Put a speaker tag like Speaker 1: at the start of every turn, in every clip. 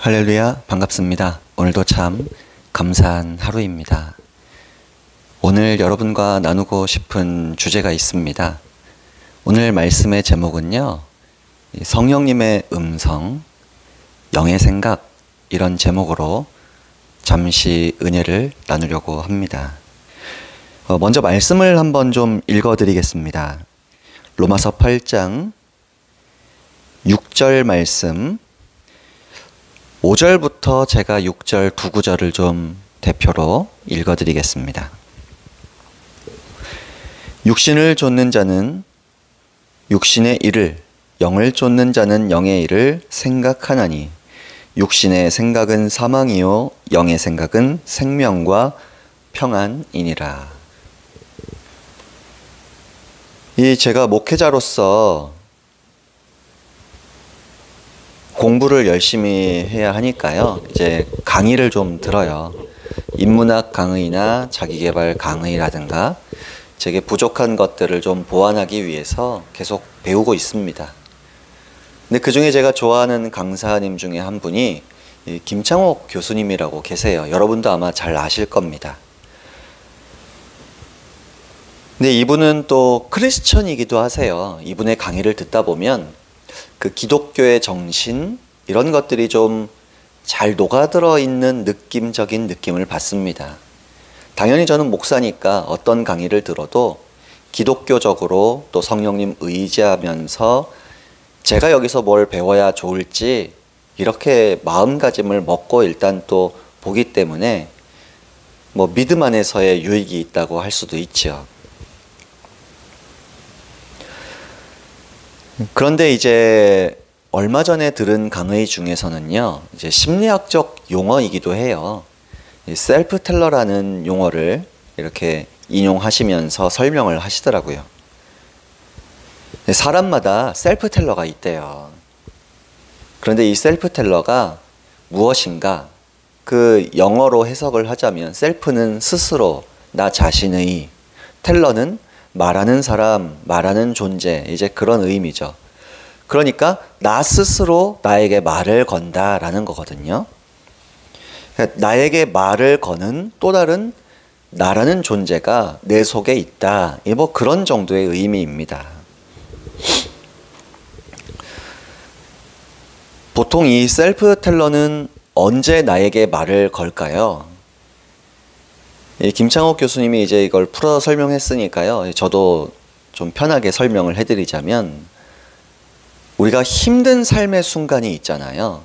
Speaker 1: 할렐루야, 반갑습니다. 오늘도 참 감사한 하루입니다. 오늘 여러분과 나누고 싶은 주제가 있습니다. 오늘 말씀의 제목은요, 성령님의 음성, 영의 생각, 이런 제목으로 잠시 은혜를 나누려고 합니다. 먼저 말씀을 한번 좀 읽어드리겠습니다. 로마서 8장 6절 말씀, 5절부터 제가 6절 두 구절을 좀 대표로 읽어드리겠습니다. 육신을 좇는 자는 육신의 일을, 영을 좇는 자는 영의 일을 생각하나니 육신의 생각은 사망이요 영의 생각은 생명과 평안이니라. 제가 목회자로서 공부를 열심히 해야 하니까요. 이제 강의를 좀 들어요. 인문학 강의나 자기계발 강의라든가 제게 부족한 것들을 좀 보완하기 위해서 계속 배우고 있습니다. 근데 그 중에 제가 좋아하는 강사님 중에 한 분이 김창옥 교수님이라고 계세요. 여러분도 아마 잘 아실 겁니다. 근데 이분은 또 크리스천이기도 하세요. 이분의 강의를 듣다 보면 그 기독교의 정신, 이런 것들이 좀 잘 녹아들어 있는 느낌적인 느낌을 받습니다. 당연히 저는 목사니까 어떤 강의를 들어도 기독교적으로 또 성령님 의지하면서 제가 여기서 뭘 배워야 좋을지 이렇게 마음가짐을 먹고 일단 또 보기 때문에 뭐 믿음 안에서의 유익이 있다고 할 수도 있죠. 그런데 이제 얼마 전에 들은 강의 중에서는요, 이제 심리학적 용어이기도 해요. 셀프 텔러라는 용어를 이렇게 인용하시면서 설명을 하시더라고요. 사람마다 셀프 텔러가 있대요. 그런데 이 셀프 텔러가 무엇인가? 그 영어로 해석을 하자면 셀프는 스스로, 나 자신의, 텔러는 말하는 사람, 말하는 존재, 이제 그런 의미죠. 그러니까 나 스스로 나에게 말을 건다라는 거거든요. 나에게 말을 거는 또 다른 나라는 존재가 내 속에 있다. 뭐 그런 정도의 의미입니다. 보통 이 셀프 텔러는 언제 나에게 말을 걸까요? 김창옥 교수님이 이제 이걸 풀어 설명했으니까요. 저도 좀 편하게 설명을 해드리자면, 우리가 힘든 삶의 순간이 있잖아요.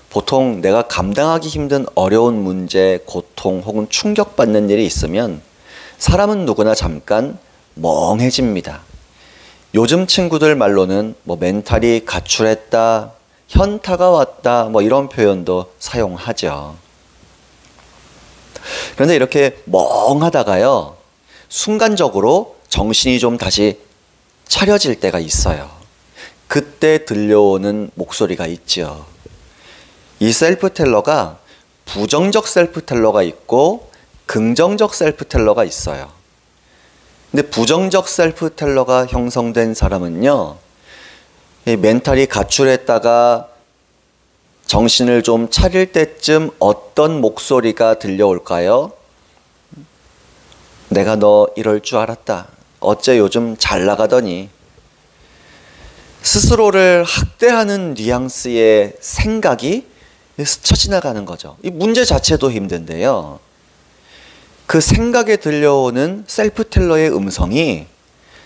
Speaker 1: 보통 내가 감당하기 힘든 어려운 문제, 고통 혹은 충격받는 일이 있으면 사람은 누구나 잠깐 멍해집니다. 요즘 친구들 말로는 뭐 멘탈이 가출했다, 현타가 왔다, 뭐 이런 표현도 사용하죠. 그런데 이렇게 멍하다가요, 순간적으로 정신이 좀 다시 차려질 때가 있어요. 그때 들려오는 목소리가 있죠. 이 셀프 텔러가 부정적 셀프 텔러가 있고 긍정적 셀프 텔러가 있어요. 근데 부정적 셀프 텔러가 형성된 사람은요, 이 멘탈이 가출했다가 정신을 좀 차릴 때쯤 어떤 목소리가 들려올까요? 내가 너 이럴 줄 알았다. 어째 요즘 잘 나가더니. 스스로를 학대하는 뉘앙스의 생각이 스쳐 지나가는 거죠. 이 문제 자체도 힘든데요. 그 생각에 들려오는 셀프 텔러의 음성이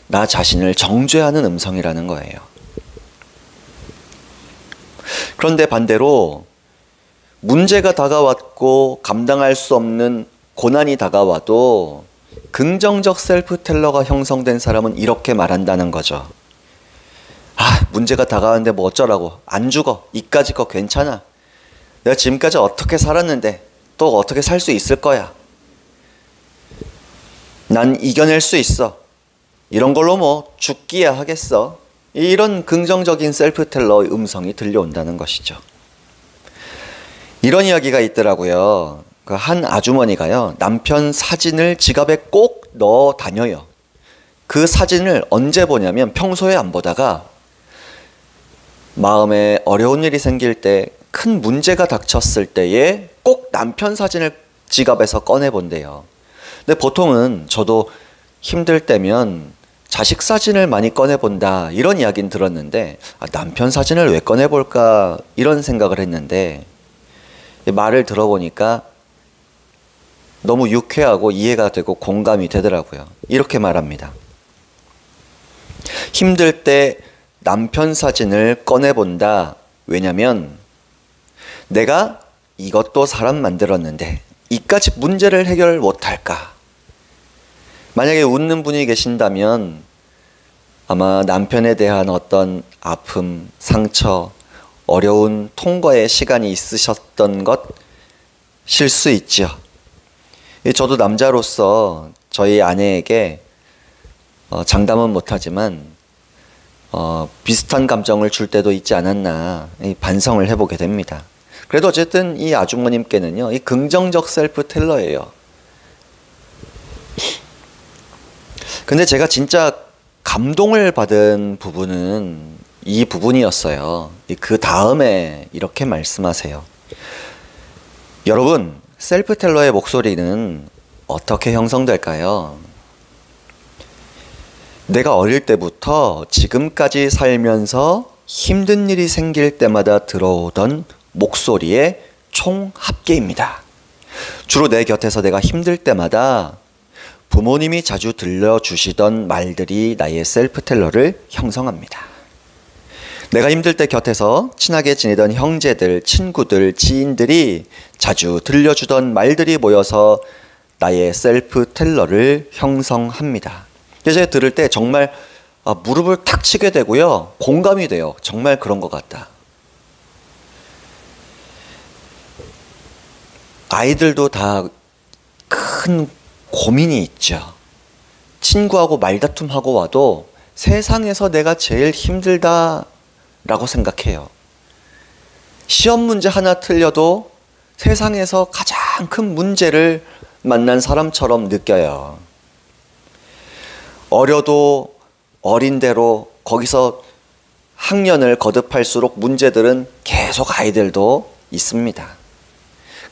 Speaker 1: 나 자신을 정죄하는 음성이라는 거예요. 그런데 반대로 문제가 다가왔고 감당할 수 없는 고난이 다가와도 긍정적 셀프 텔러가 형성된 사람은 이렇게 말한다는 거죠. 문제가 다가왔는데 뭐 어쩌라고. 안 죽어. 이까짓 거 괜찮아. 내가 지금까지 어떻게 살았는데 또 어떻게 살 수 있을 거야. 난 이겨낼 수 있어. 이런 걸로 뭐 죽기야 하겠어. 이런 긍정적인 셀프 텔러의 음성이 들려온다는 것이죠. 이런 이야기가 있더라고요. 그 한 아주머니가요, 남편 사진을 지갑에 꼭 넣어 다녀요. 그 사진을 언제 보냐면 평소에 안 보다가 마음에 어려운 일이 생길 때 큰 문제가 닥쳤을 때에 꼭 남편 사진을 지갑에서 꺼내본대요. 근데 보통은 저도 힘들 때면 자식 사진을 많이 꺼내본다 이런 이야기는 들었는데 남편 사진을 왜 꺼내볼까 이런 생각을 했는데 말을 들어보니까 너무 유쾌하고 이해가 되고 공감이 되더라고요. 이렇게 말합니다. 힘들 때 남편 사진을 꺼내본다. 왜냐면 내가 이것도 사람 만들었는데 이까지 문제를 해결 못할까? 만약에 웃는 분이 계신다면 아마 남편에 대한 어떤 아픔, 상처, 어려운 통과의 시간이 있으셨던 것일 수 있죠. 저도 남자로서 저희 아내에게 장담은 못하지만 비슷한 감정을 줄 때도 있지 않았나 반성을 해보게 됩니다. 그래도 어쨌든 이 아주머님께는요, 이 긍정적 셀프 텔러예요. 근데 제가 진짜 감동을 받은 부분은 이 부분이었어요. 그 다음에 이렇게 말씀하세요. 여러분, 셀프 텔러의 목소리는 어떻게 형성될까요? 내가 어릴 때부터 지금까지 살면서 힘든 일이 생길 때마다 들어오던 목소리의 총 합계입니다. 주로 내 곁에서 내가 힘들 때마다 부모님이 자주 들려주시던 말들이 나의 셀프 텔러를 형성합니다. 내가 힘들 때 곁에서 친하게 지내던 형제들, 친구들, 지인들이 자주 들려주던 말들이 모여서 나의 셀프 텔러를 형성합니다. 그래서 제가 들을 때 정말 무릎을 탁 치게 되고요. 공감이 돼요. 정말 그런 것 같다. 아이들도 다 큰 고민이 있죠. 친구하고 말다툼하고 와도 세상에서 내가 제일 힘들다라고 생각해요. 시험 문제 하나 틀려도 세상에서 가장 큰 문제를 만난 사람처럼 느껴요. 어려도 어린 대로 거기서 학년을 거듭할수록 문제들은 계속 아이들도 있습니다.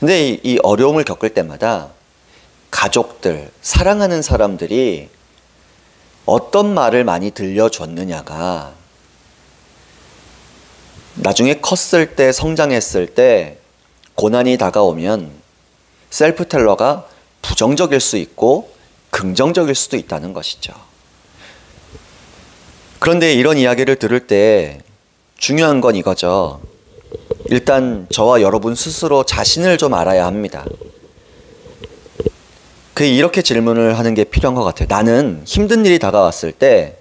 Speaker 1: 근데 이 어려움을 겪을 때마다 가족들, 사랑하는 사람들이 어떤 말을 많이 들려줬느냐가 나중에 컸을 때, 성장했을 때 고난이 다가오면 셀프 텔러가 부정적일 수 있고 긍정적일 수도 있다는 것이죠. 그런데 이런 이야기를 들을 때 중요한 건 이거죠. 일단 저와 여러분 스스로 자신을 좀 알아야 합니다. 이렇게 질문을 하는 게 필요한 것 같아요. 나는 힘든 일이 다가왔을 때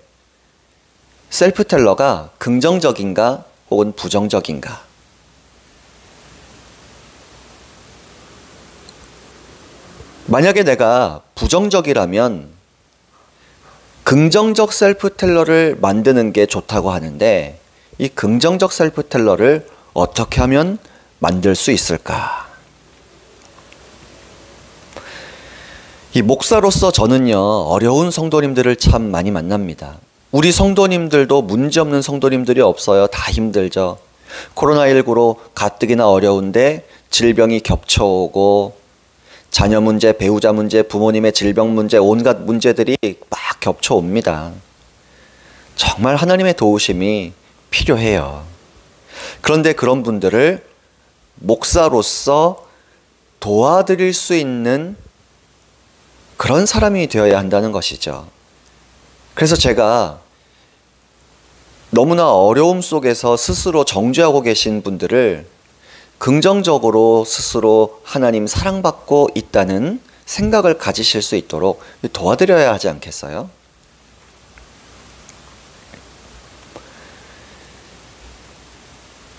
Speaker 1: 셀프 텔러가 긍정적인가 혹은 부정적인가? 만약에 내가 부정적이라면 긍정적 셀프 텔러를 만드는 게 좋다고 하는데 이 긍정적 셀프 텔러를 어떻게 하면 만들 수 있을까? 이 목사로서 저는요, 어려운 성도님들을 참 많이 만납니다. 우리 성도님들도 문제없는 성도님들이 없어요. 다 힘들죠. 코로나19로 가뜩이나 어려운데 질병이 겹쳐오고 자녀 문제, 배우자 문제, 부모님의 질병 문제, 온갖 문제들이 막 겹쳐옵니다. 정말 하나님의 도우심이 필요해요. 그런데 그런 분들을 목사로서 도와드릴 수 있는 그런 사람이 되어야 한다는 것이죠. 그래서 제가 너무나 어려움 속에서 스스로 정죄하고 계신 분들을 긍정적으로 스스로 하나님 사랑받고 있다는 생각을 가지실 수 있도록 도와드려야 하지 않겠어요?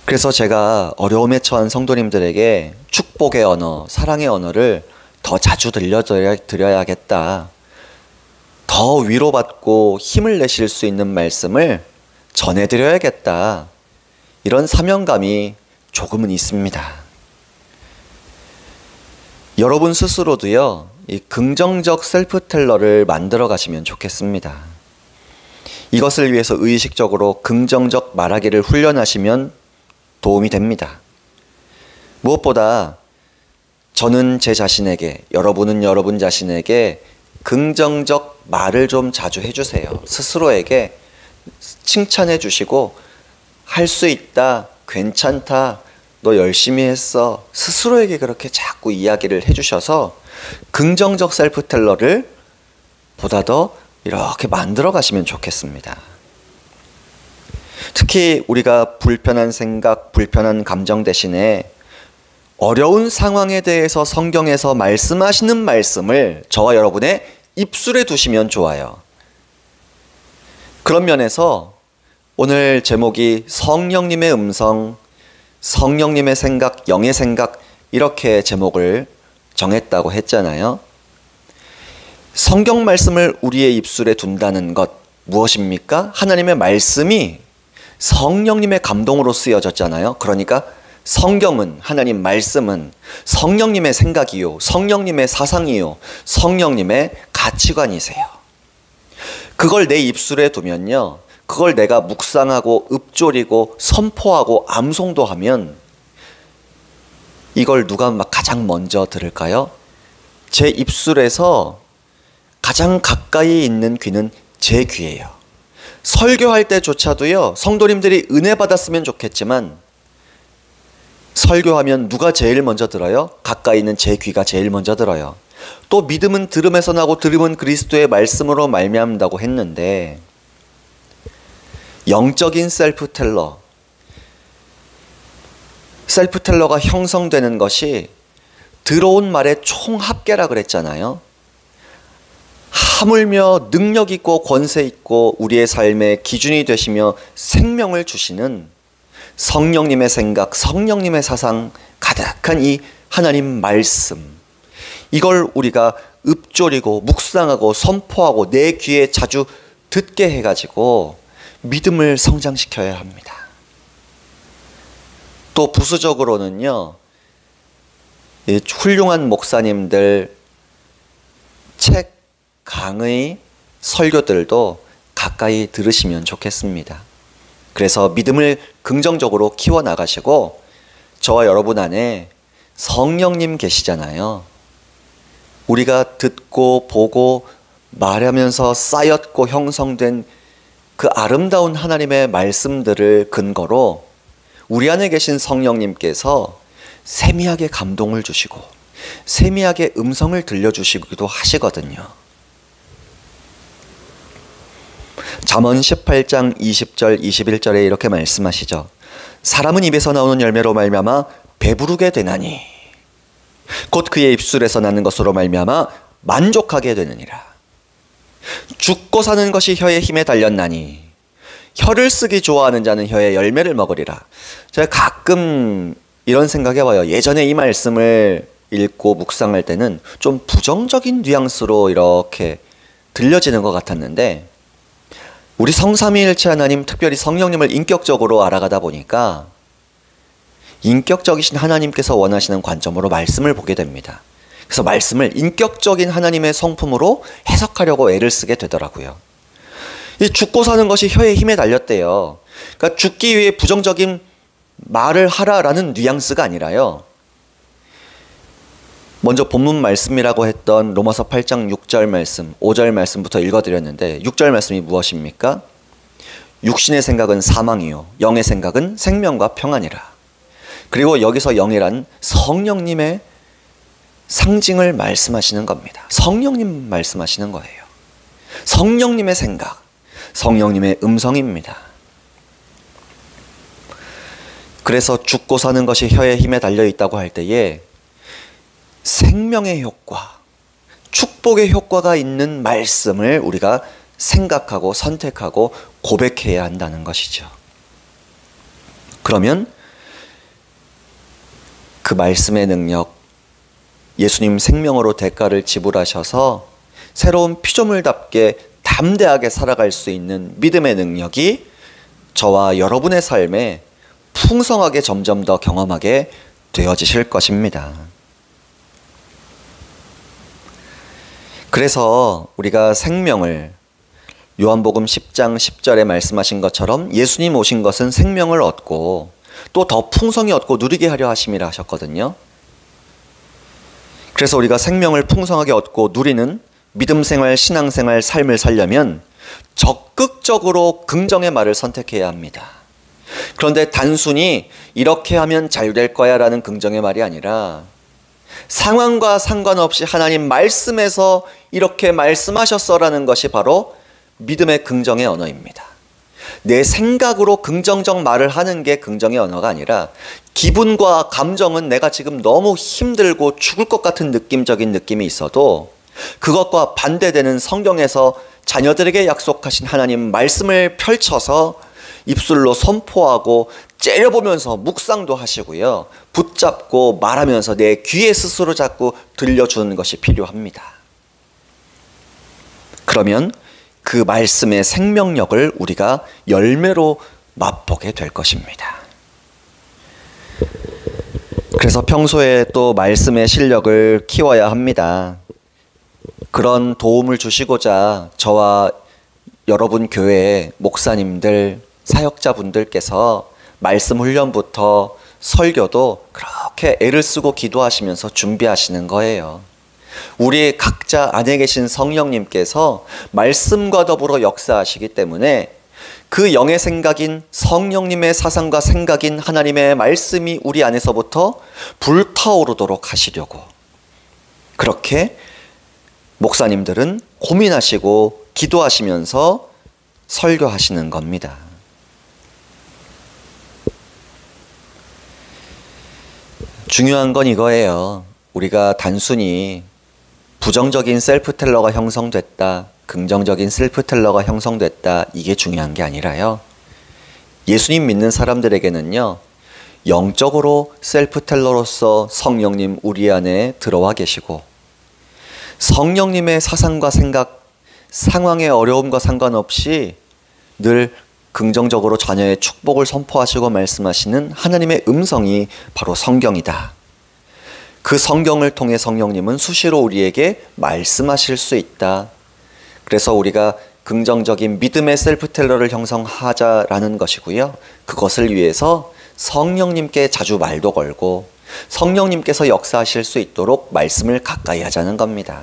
Speaker 1: 그래서 제가 어려움에 처한 성도님들에게 축복의 언어, 사랑의 언어를 더 자주 들려드려야겠다. 더 위로받고 힘을 내실 수 있는 말씀을 전해드려야겠다. 이런 사명감이 조금은 있습니다. 여러분 스스로도요, 이 긍정적 셀프 텔러를 만들어 가시면 좋겠습니다. 이것을 위해서 의식적으로 긍정적 말하기를 훈련하시면 도움이 됩니다. 무엇보다 저는 제 자신에게, 여러분은 여러분 자신에게 긍정적 말을 좀 자주 해주세요. 스스로에게 칭찬해 주시고 할 수 있다, 괜찮다, 너 열심히 했어. 스스로에게 그렇게 자꾸 이야기를 해주셔서 긍정적 셀프텔러를 보다 더 이렇게 만들어 가시면 좋겠습니다. 특히 우리가 불편한 생각, 불편한 감정 대신에 어려운 상황에 대해서 성경에서 말씀하시는 말씀을 저와 여러분의 입술에 두시면 좋아요. 그런 면에서 오늘 제목이 성령님의 음성, 성령님의 생각, 영의 생각, 이렇게 제목을 정했다고 했잖아요. 성경 말씀을 우리의 입술에 둔다는 것 무엇입니까? 하나님의 말씀이 성령님의 감동으로 쓰여졌잖아요. 그러니까 성경은, 하나님 말씀은 성령님의 생각이요, 성령님의 사상이요, 성령님의 가치관이세요. 그걸 내 입술에 두면요, 그걸 내가 묵상하고 읊조리고 선포하고 암송도 하면 이걸 누가 가장 먼저 들을까요? 제 입술에서 가장 가까이 있는 귀는 제 귀예요. 설교할 때조차도요, 성도님들이 은혜 받았으면 좋겠지만 설교하면 누가 제일 먼저 들어요? 가까이 있는 제 귀가 제일 먼저 들어요. 또 믿음은 들음에서 나고 들음은 그리스도의 말씀으로 말미암는다고 했는데, 영적인 셀프텔러가 형성되는 것이 들어온 말의 총합계라 그랬잖아요. 하물며 능력 있고 권세 있고 우리의 삶의 기준이 되시며 생명을 주시는 성령님의 생각, 성령님의 사상 가득한 이 하나님 말씀, 이걸 우리가 읊조리고 묵상하고 선포하고 내 귀에 자주 듣게 해가지고 믿음을 성장시켜야 합니다. 또 부수적으로는요, 이 훌륭한 목사님들 책, 강의, 설교들도 가까이 들으시면 좋겠습니다. 그래서 믿음을 긍정적으로 키워나가시고, 저와 여러분 안에 성령님 계시잖아요. 우리가 듣고 보고 말하면서 쌓였고 형성된 그 아름다운 하나님의 말씀들을 근거로 우리 안에 계신 성령님께서 세미하게 감동을 주시고 세미하게 음성을 들려주시기도 하시거든요. 잠언 18장 20절 21절에 이렇게 말씀하시죠. 사람은 입에서 나오는 열매로 말미암아 배부르게 되나니 곧 그의 입술에서 나는 것으로 말미암아 만족하게 되느니라. 죽고 사는 것이 혀의 힘에 달렸나니 혀를 쓰기 좋아하는 자는 혀의 열매를 먹으리라. 제가 가끔 이런 생각해봐요. 예전에 이 말씀을 읽고 묵상할 때는 좀 부정적인 뉘앙스로 이렇게 들려지는 것 같았는데, 우리 성삼위일체 하나님, 특별히 성령님을 인격적으로 알아가다 보니까 인격적이신 하나님께서 원하시는 관점으로 말씀을 보게 됩니다. 그래서 말씀을 인격적인 하나님의 성품으로 해석하려고 애를 쓰게 되더라고요. 이 죽고 사는 것이 혀의 힘에 달렸대요. 그러니까 죽기 위해 부정적인 말을 하라라는 뉘앙스가 아니라요, 먼저 본문 말씀이라고 했던 로마서 8장 6절 말씀, 5절 말씀부터 읽어드렸는데 6절 말씀이 무엇입니까? 육신의 생각은 사망이요 영의 생각은 생명과 평안이라. 그리고 여기서 영이란 성령님의 상징을 말씀하시는 겁니다. 성령님 말씀하시는 거예요. 성령님의 생각, 성령님의 음성입니다. 그래서 죽고 사는 것이 혀의 힘에 달려있다고 할 때에 생명의 효과, 축복의 효과가 있는 말씀을 우리가 생각하고 선택하고 고백해야 한다는 것이죠. 그러면 그 말씀의 능력, 예수님 생명으로 대가를 지불하셔서 새로운 피조물답게 담대하게 살아갈 수 있는 믿음의 능력이 저와 여러분의 삶에 풍성하게 점점 더 경험하게 되어지실 것입니다. 그래서 우리가 생명을, 요한복음 10장 10절에 말씀하신 것처럼 예수님 오신 것은 생명을 얻고 또 더 풍성히 얻고 누리게 하려 하심이라 하셨거든요. 그래서 우리가 생명을 풍성하게 얻고 누리는 믿음생활, 신앙생활, 삶을 살려면 적극적으로 긍정의 말을 선택해야 합니다. 그런데 단순히 이렇게 하면 잘 될 거야 라는 긍정의 말이 아니라 상황과 상관없이 하나님 말씀에서 이렇게 말씀하셨어라는 것이 바로 믿음의 긍정의 언어입니다. 내 생각으로 긍정적 말을 하는 게 긍정의 언어가 아니라 기분과 감정은 내가 지금 너무 힘들고 죽을 것 같은 느낌적인 느낌이 있어도 그것과 반대되는 성경에서 자녀들에게 약속하신 하나님 말씀을 펼쳐서 입술로 선포하고 째려보면서 묵상도 하시고요. 붙잡고 말하면서 내 귀에 스스로 자꾸 들려주는 것이 필요합니다. 그러면 그 말씀의 생명력을 우리가 열매로 맛보게 될 것입니다. 그래서 평소에 또 말씀의 실력을 키워야 합니다. 그런 도움을 주시고자 저와 여러분 교회 목사님들, 사역자분들께서 말씀 훈련부터 설교도 그렇게 애를 쓰고 기도하시면서 준비하시는 거예요. 우리 각자 안에 계신 성령님께서 말씀과 더불어 역사하시기 때문에 그 영의 생각인 성령님의 사상과 생각인 하나님의 말씀이 우리 안에서부터 불타오르도록 하시려고 그렇게 목사님들은 고민하시고 기도하시면서 설교하시는 겁니다. 중요한 건 이거예요. 우리가 단순히 부정적인 셀프텔러가 형성됐다, 긍정적인 셀프텔러가 형성됐다, 이게 중요한 게 아니라요. 예수님 믿는 사람들에게는요, 영적으로 셀프텔러로서 성령님 우리 안에 들어와 계시고 성령님의 사상과 생각, 상황의 어려움과 상관없이 늘 긍정적으로 자녀의 축복을 선포하시고 말씀하시는 하나님의 음성이 바로 성경이다. 그 성경을 통해 성령님은 수시로 우리에게 말씀하실 수 있다. 그래서 우리가 긍정적인 믿음의 셀프텔러를 형성하자라는 것이고요. 그것을 위해서 성령님께 자주 말도 걸고 성령님께서 역사하실 수 있도록 말씀을 가까이 하자는 겁니다.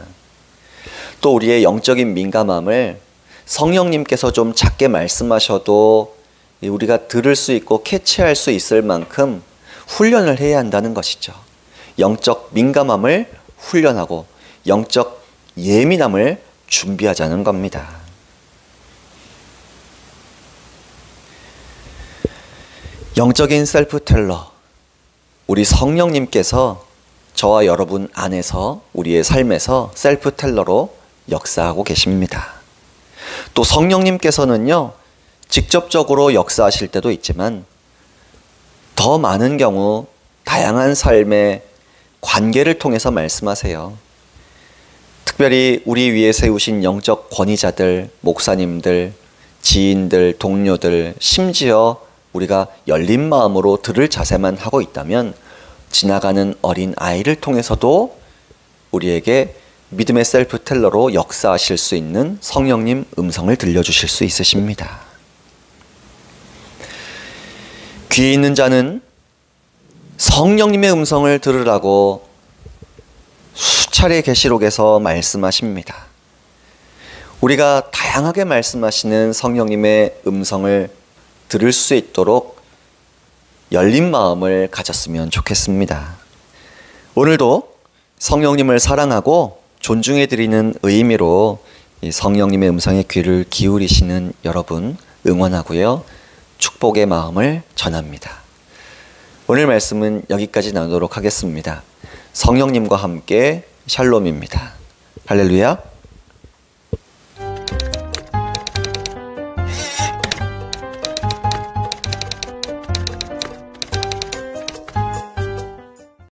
Speaker 1: 또 우리의 영적인 민감함을 성령님께서 좀 작게 말씀하셔도 우리가 들을 수 있고 캐치할 수 있을 만큼 훈련을 해야 한다는 것이죠. 영적 민감함을 훈련하고 영적 예민함을 준비하자는 겁니다. 영적인 셀프텔러, 우리 성령님께서 저와 여러분 안에서 우리의 삶에서 셀프텔러로 역사하고 계십니다. 또 성령님께서는요, 직접적으로 역사하실 때도 있지만 더 많은 경우 다양한 삶의 관계를 통해서 말씀하세요. 특별히 우리 위에 세우신 영적 권위자들, 목사님들, 지인들, 동료들, 심지어 우리가 열린 마음으로 들을 자세만 하고 있다면 지나가는 어린 아이를 통해서도 우리에게 믿음의 셀프텔러로 역사하실 수 있는 성령님 음성을 들려주실 수 있으십니다. 귀에 있는 자는 성령님의 음성을 들으라고 수차례 계시록에서 말씀하십니다. 우리가 다양하게 말씀하시는 성령님의 음성을 들을 수 있도록 열린 마음을 가졌으면 좋겠습니다. 오늘도 성령님을 사랑하고 존중해 드리는 의미로 이 성령님의 음성에 귀를 기울이시는 여러분 응원하고요. 축복의 마음을 전합니다. 오늘 말씀은 여기까지 나누도록 하겠습니다. 성령님과 함께 샬롬입니다. 할렐루야.